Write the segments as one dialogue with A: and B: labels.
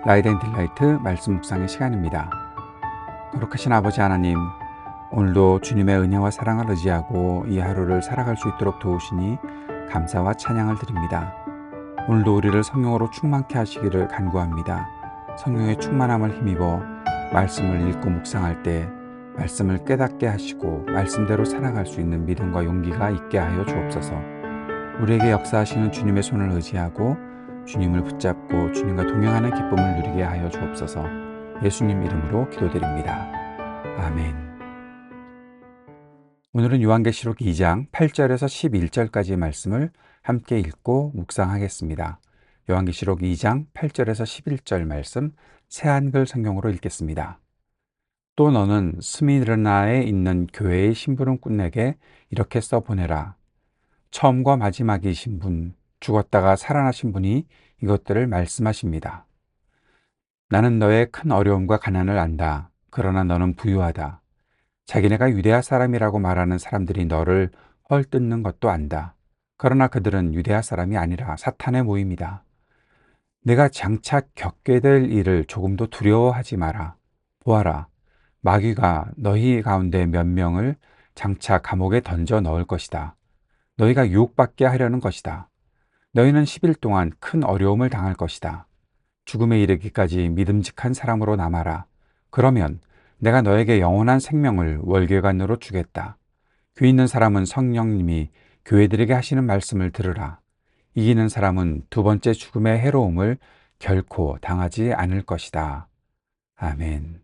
A: 라이드 앤 딜라이트 말씀 묵상의 시간입니다. 거룩하신 아버지 하나님, 오늘도 주님의 은혜와 사랑을 의지하고 이 하루를 살아갈 수 있도록 도우시니 감사와 찬양을 드립니다. 오늘도 우리를 성령으로 충만케 하시기를 간구합니다. 성령의 충만함을 힘입어 말씀을 읽고 묵상할 때 말씀을 깨닫게 하시고 말씀대로 살아갈 수 있는 믿음과 용기가 있게 하여 주옵소서. 우리에게 역사하시는 주님의 손을 의지하고 주님을 붙잡고 주님과 동행하는 기쁨을 누리게 하여 주옵소서. 예수님 이름으로 기도드립니다. 아멘. 오늘은 요한계시록 2장 8절에서 11절까지의 말씀을 함께 읽고 묵상하겠습니다. 요한계시록 2장 8절에서 11절 말씀 새한글 성경으로 읽겠습니다. 또 너는 스미르나에 있는 교회의 심부름꾼에게 이렇게 써보내라. 처음과 마지막이신 분, 죽었다가 살아나신 분이 이것들을 말씀하십니다. 나는 너의 큰 어려움과 가난을 안다. 그러나 너는 부유하다. 자기네가 유대아 사람이라고 말하는 사람들이 너를 헐뜯는 것도 안다. 그러나 그들은 유대아 사람이 아니라 사탄의 모임이다. 내가 장차 겪게 될 일을 조금도 두려워하지 마라. 보아라, 마귀가 너희 가운데 몇 명을 장차 감옥에 던져 넣을 것이다. 너희가 유혹받게 하려는 것이다. 너희는 10일 동안 큰 어려움을 당할 것이다. 죽음에 이르기까지 믿음직한 사람으로 남아라. 그러면 내가 너에게 영원한 생명을 월계관으로 주겠다. 귀 있는 사람은 성령님이 교회들에게 하시는 말씀을 들으라. 이기는 사람은 두 번째 죽음의 해로움을 결코 당하지 않을 것이다. 아멘.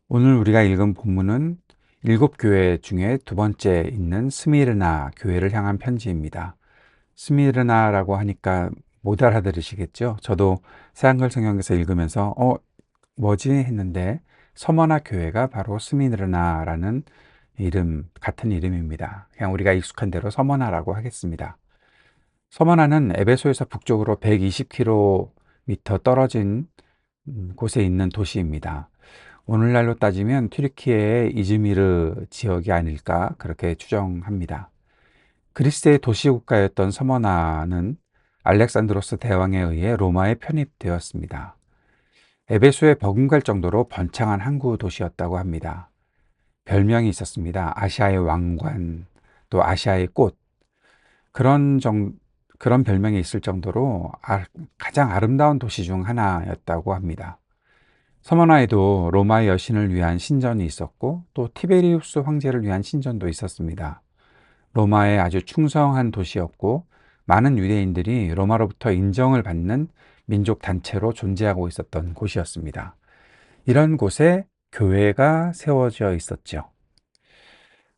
A: 오늘 우리가 읽은 본문은 7교회 중에 두 번째 있는 스미르나 교회를 향한 편지입니다. 스미르나라고 하니까 못 알아들으시겠죠? 저도 새한글 성경에서 읽으면서 뭐지 했는데 서머나 교회가 바로 스미르나라는 이름, 같은 이름입니다. 그냥 우리가 익숙한 대로 서머나라고 하겠습니다. 서머나는 에베소에서 북쪽으로 120km 떨어진 곳에 있는 도시입니다. 오늘날로 따지면 튀르키예의 이즈미르 지역이 아닐까 그렇게 추정합니다. 그리스의 도시국가였던 서머나는 알렉산드로스 대왕에 의해 로마에 편입되었습니다. 에베소에 버금갈 정도로 번창한 항구 도시였다고 합니다. 별명이 있었습니다. 아시아의 왕관, 또 아시아의 꽃. 그런 별명이 있을 정도로 가장 아름다운 도시 중 하나였다고 합니다. 서머나에도 로마의 여신을 위한 신전이 있었고 또 티베리우스 황제를 위한 신전도 있었습니다. 로마의 아주 충성한 도시였고 많은 유대인들이 로마로부터 인정을 받는 민족 단체로 존재하고 있었던 곳이었습니다. 이런 곳에 교회가 세워져 있었죠.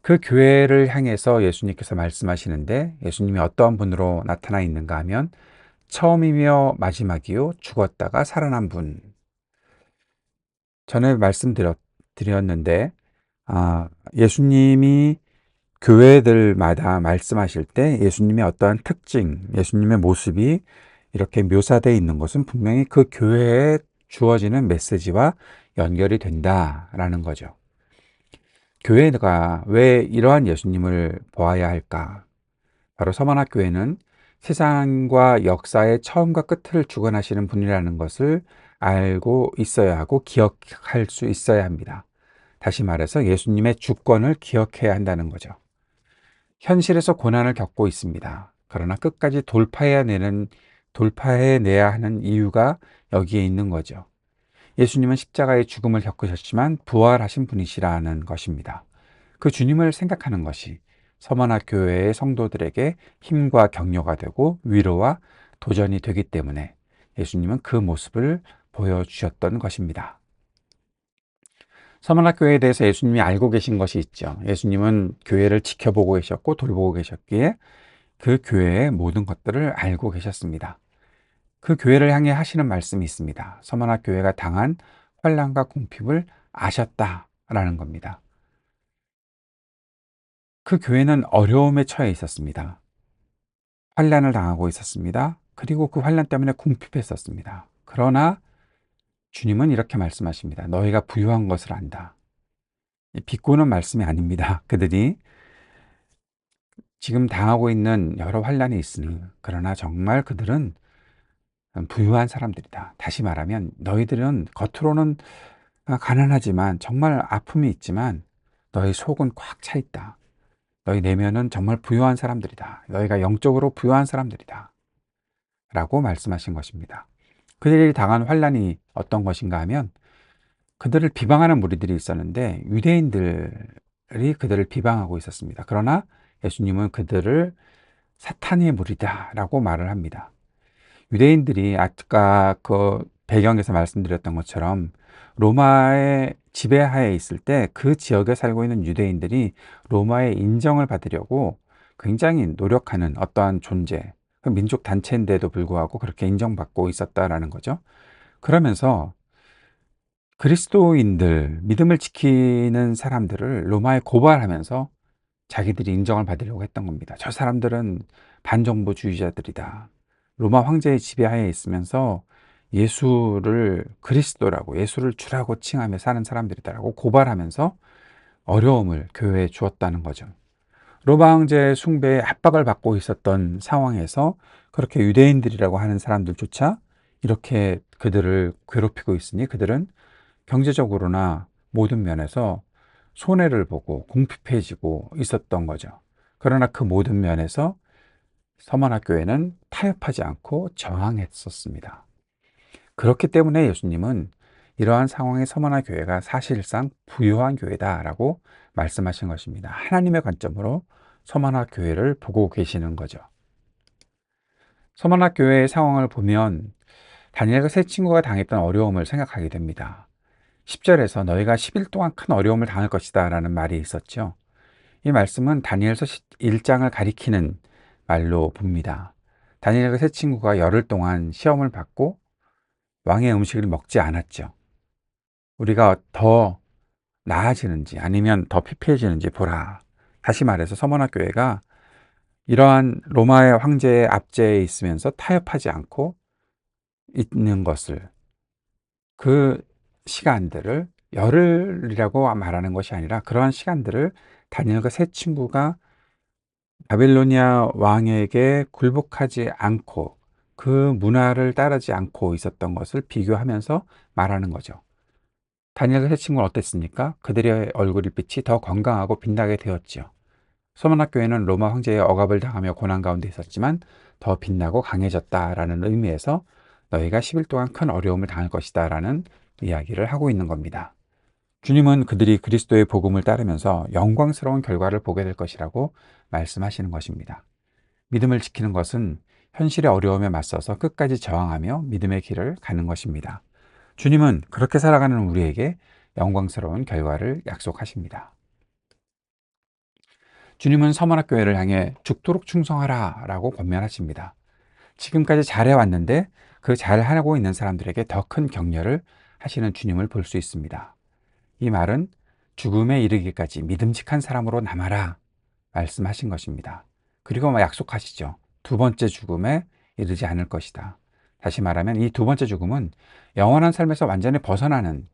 A: 그 교회를 향해서 예수님께서 말씀하시는데 예수님이 어떠한 분으로 나타나 있는가 하면 처음이며 마지막이요 죽었다가 살아난 분. 전에 말씀드렸는데 예수님이 교회들마다 말씀하실 때 예수님의 어떠한 특징, 예수님의 모습이 이렇게 묘사되어 있는 것은 분명히 그 교회에 주어지는 메시지와 연결이 된다라는 거죠. 교회가 왜 이러한 예수님을 보아야 할까? 바로 서머나 교회는 세상과 역사의 처음과 끝을 주관하시는 분이라는 것을 알고 있어야 하고 기억할 수 있어야 합니다. 다시 말해서 예수님의 주권을 기억해야 한다는 거죠. 현실에서 고난을 겪고 있습니다. 그러나 끝까지 돌파해내야 하는 이유가 여기에 있는 거죠. 예수님은 십자가의 죽음을 겪으셨지만 부활하신 분이시라는 것입니다. 그 주님을 생각하는 것이 서머나 교회의 성도들에게 힘과 격려가 되고 위로와 도전이 되기 때문에 예수님은 그 모습을 보여주셨던 것입니다. 서머나 교회에 대해서 예수님이 알고 계신 것이 있죠. 예수님은 교회를 지켜보고 계셨고 돌보고 계셨기에 그 교회의 모든 것들을 알고 계셨습니다. 그 교회를 향해 하시는 말씀이 있습니다. 서머나 교회가 당한 환난과 궁핍을 아셨다라는 겁니다. 그 교회는 어려움에 처해 있었습니다. 환난을 당하고 있었습니다. 그리고 그 환난 때문에 궁핍했었습니다. 그러나 주님은 이렇게 말씀하십니다. 너희가 부유한 것을 안다. 비꼬는 말씀이 아닙니다. 그들이 지금 당하고 있는 여러 환난이 있으니 그러나 정말 그들은 부유한 사람들이다. 다시 말하면 너희들은 겉으로는 가난하지만 정말 아픔이 있지만 너희 속은 꽉 차 있다. 너희 내면은 정말 부유한 사람들이다. 너희가 영적으로 부유한 사람들이다. 라고 말씀하신 것입니다. 그들이 당한 환난이 어떤 것인가 하면 그들을 비방하는 무리들이 있었는데 유대인들이 그들을 비방하고 있었습니다. 그러나 예수님은 그들을 사탄의 무리다 라고 말을 합니다. 유대인들이 아까 그 배경에서 말씀드렸던 것처럼 로마의 지배하에 있을 때 그 지역에 살고 있는 유대인들이 로마의 인정을 받으려고 굉장히 노력하는 어떠한 존재, 그 민족 단체인데도 불구하고 그렇게 인정받고 있었다라는 거죠. 그러면서 그리스도인들, 믿음을 지키는 사람들을 로마에 고발하면서 자기들이 인정을 받으려고 했던 겁니다. 저 사람들은 반정부주의자들이다. 로마 황제의 지배하에 있으면서 예수를 그리스도라고, 예수를 주라고 칭하며 사는 사람들이다라고 고발하면서 어려움을 교회에 주었다는 거죠. 로마 황제의 숭배에 압박을 받고 있었던 상황에서 그렇게 유대인들이라고 하는 사람들조차 이렇게 그들을 괴롭히고 있으니 그들은 경제적으로나 모든 면에서 손해를 보고 궁핍해지고 있었던 거죠. 그러나 그 모든 면에서 서만학교회는 타협하지 않고 저항했었습니다. 그렇기 때문에 예수님은 이러한 상황의 서만화교회가 사실상 부유한 교회다라고 말씀하신 것입니다. 하나님의 관점으로 서만화교회를 보고 계시는 거죠. 서만화교회의 상황을 보면 다니엘과 세 친구가 당했던 어려움을 생각하게 됩니다. 10절에서 너희가 10일 동안 큰 어려움을 당할 것이다 라는 말이 있었죠. 이 말씀은 다니엘서 1장을 가리키는 말로 봅니다. 다니엘과 세 친구가 열흘 동안 시험을 받고 왕의 음식을 먹지 않았죠. 우리가 더 나아지는지 아니면 더 피폐해지는지 보라. 다시 말해서 서머나교회가 이러한 로마의 황제의 압제에 있으면서 타협하지 않고 있는 것을, 그 시간들을 열흘이라고 말하는 것이 아니라 그러한 시간들을 다니엘과 세 친구가 바빌로니아 왕에게 굴복하지 않고 그 문화를 따르지 않고 있었던 것을 비교하면서 말하는 거죠. 다니엘과 세 친구는 어땠습니까? 그들의 얼굴이 빛이 더 건강하고 빛나게 되었죠. 서문학교회는 로마 황제의 억압을 당하며 고난 가운데 있었지만 더 빛나고 강해졌다라는 의미에서 너희가 10일 동안 큰 어려움을 당할 것이다 라는 이야기를 하고 있는 겁니다. 주님은 그들이 그리스도의 복음을 따르면서 영광스러운 결과를 보게 될 것이라고 말씀하시는 것입니다. 믿음을 지키는 것은 현실의 어려움에 맞서서 끝까지 저항하며 믿음의 길을 가는 것입니다. 주님은 그렇게 살아가는 우리에게 영광스러운 결과를 약속하십니다. 주님은 서문학교회를 향해 죽도록 충성하라 라고 권면하십니다. 지금까지 잘해왔는데 그 잘하고 있는 사람들에게 더 큰 격려를 하시는 주님을 볼 수 있습니다. 이 말은 죽음에 이르기까지 믿음직한 사람으로 남아라 말씀하신 것입니다. 그리고 약속하시죠. 두 번째 죽음에 이르지 않을 것이다. 다시 말하면 이 두 번째 죽음은 영원한 삶에서 완전히 벗어나는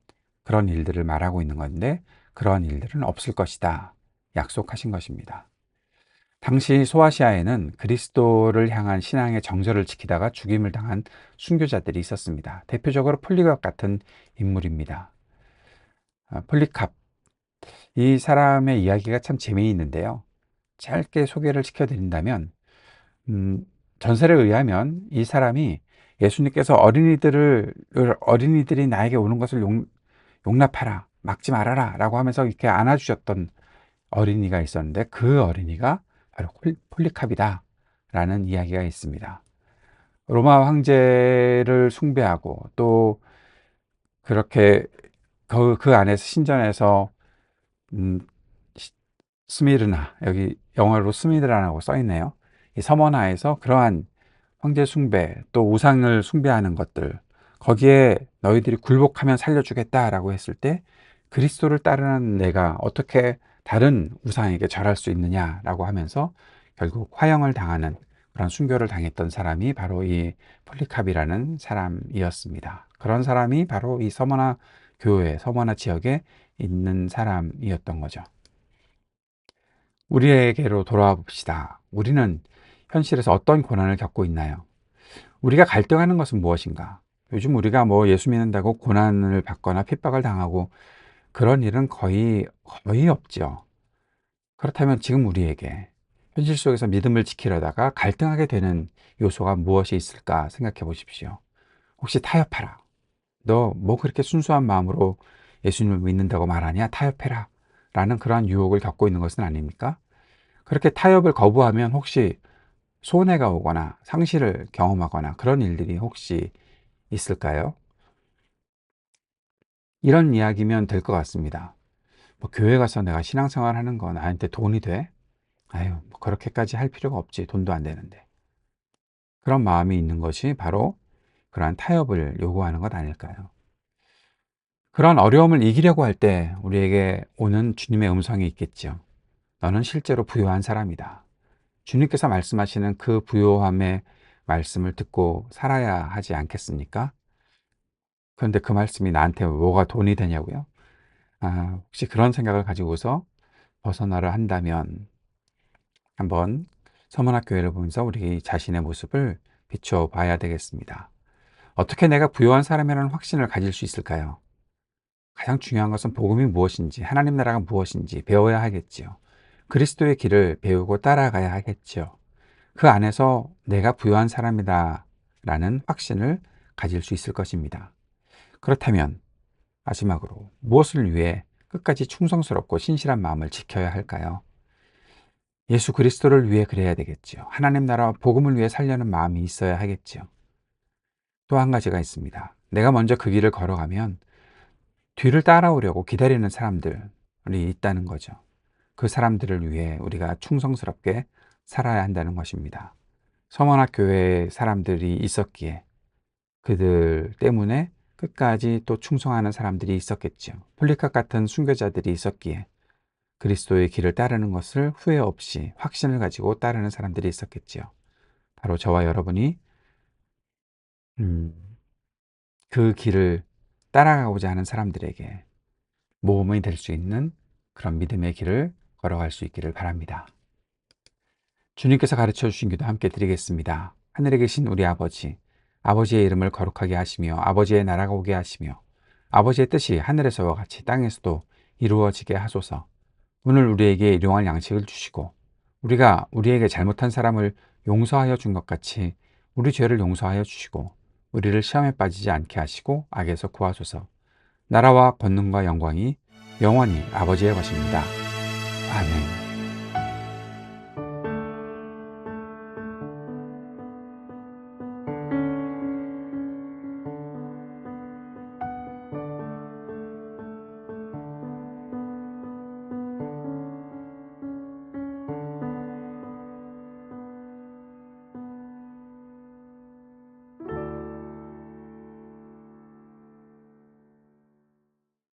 A: 그런 일들을 말하고 있는 건데 그런 일들은 없을 것이다. 약속하신 것입니다. 당시 소아시아에는 그리스도를 향한 신앙의 정절을 지키다가 죽임을 당한 순교자들이 있었습니다. 대표적으로 폴리갑 같은 인물입니다. 폴리캅, 이 사람의 이야기가 참 재미있는데요. 짧게 소개를 시켜드린다면 전설에 의하면 이 사람이 예수님께서 어린이들이 나에게 오는 것을 용납하라, 막지 말아라 라고 하면서 이렇게 안아주셨던 어린이가 있었는데 그 어린이가 바로 폴리캅이다 라는 이야기가 있습니다. 로마 황제를 숭배하고 또 그렇게 그 안에서 신전에서 스미르나, 여기 영어로 스미르나라고 써 있네요. 이 서머나에서 그러한 황제 숭배 또 우상을 숭배하는 것들, 거기에 너희들이 굴복하면 살려주겠다라고 했을 때 그리스도를 따르는 내가 어떻게 다른 우상에게 절할 수 있느냐라고 하면서 결국 화형을 당하는 그런 순교를 당했던 사람이 바로 이 폴리캅이라는 사람이었습니다. 그런 사람이 바로 이 서머나 교회, 서머나 지역에 있는 사람이었던 거죠. 우리에게로 돌아와 봅시다. 우리는 현실에서 어떤 고난을 겪고 있나요? 우리가 갈등하는 것은 무엇인가? 요즘 우리가 뭐 예수 믿는다고 고난을 받거나 핍박을 당하고 그런 일은 거의 없죠. 그렇다면 지금 우리에게 현실 속에서 믿음을 지키려다가 갈등하게 되는 요소가 무엇이 있을까 생각해 보십시오. 혹시 타협하라. 너 뭐 그렇게 순수한 마음으로 예수님을 믿는다고 말하냐? 타협해라. 라는 그러한 유혹을 겪고 있는 것은 아닙니까? 그렇게 타협을 거부하면 혹시 손해가 오거나 상실을 경험하거나 그런 일들이 혹시 있을까요? 이런 이야기면 될 것 같습니다. 뭐 교회 가서 내가 신앙생활 하는 거 나한테 돈이 돼? 아유, 뭐 그렇게까지 할 필요가 없지. 돈도 안 되는데. 그런 마음이 있는 것이 바로 그러한 타협을 요구하는 것 아닐까요? 그런 어려움을 이기려고 할 때 우리에게 오는 주님의 음성이 있겠죠. 너는 실제로 부요한 사람이다. 주님께서 말씀하시는 그 부요함의 말씀을 듣고 살아야 하지 않겠습니까? 그런데 그 말씀이 나한테 뭐가 돈이 되냐고요? 혹시 그런 생각을 가지고서 벗어나려 한다면 한번 서문학 교회를 보면서 우리 자신의 모습을 비춰 봐야 되겠습니다. 어떻게 내가 부요한 사람이라는 확신을 가질 수 있을까요? 가장 중요한 것은 복음이 무엇인지, 하나님 나라가 무엇인지 배워야 하겠지요. 그리스도의 길을 배우고 따라가야 하겠지요. 그 안에서 내가 부요한 사람이다 라는 확신을 가질 수 있을 것입니다. 그렇다면 마지막으로 무엇을 위해 끝까지 충성스럽고 신실한 마음을 지켜야 할까요? 예수 그리스도를 위해 그래야 되겠지요. 하나님 나라와 복음을 위해 살려는 마음이 있어야 하겠지요. 또 한 가지가 있습니다. 내가 먼저 그 길을 걸어가면 뒤를 따라오려고 기다리는 사람들이 있다는 거죠. 그 사람들을 위해 우리가 충성스럽게 살아야 한다는 것입니다. 서머나 교회에 사람들이 있었기에 그들 때문에 끝까지 또 충성하는 사람들이 있었겠죠. 폴리캅 같은 순교자들이 있었기에 그리스도의 길을 따르는 것을 후회 없이 확신을 가지고 따르는 사람들이 있었겠지요. 바로 저와 여러분이 음, 그 길을 따라가고자 하는 사람들에게 모험이 될 수 있는 그런 믿음의 길을 걸어갈 수 있기를 바랍니다. 주님께서 가르쳐 주신 기도 함께 드리겠습니다. 하늘에 계신 우리 아버지, 아버지의 이름을 거룩하게 하시며 아버지의 나라가 오게 하시며 아버지의 뜻이 하늘에서와 같이 땅에서도 이루어지게 하소서. 오늘 우리에게 일용할 양식을 주시고 우리가 우리에게 잘못한 사람을 용서하여 준 것 같이 우리 죄를 용서하여 주시고 우리를 시험에 빠지지 않게 하시고 악에서 구하소서. 나라와 권능과 영광이 영원히 아버지의 것입니다. 아멘.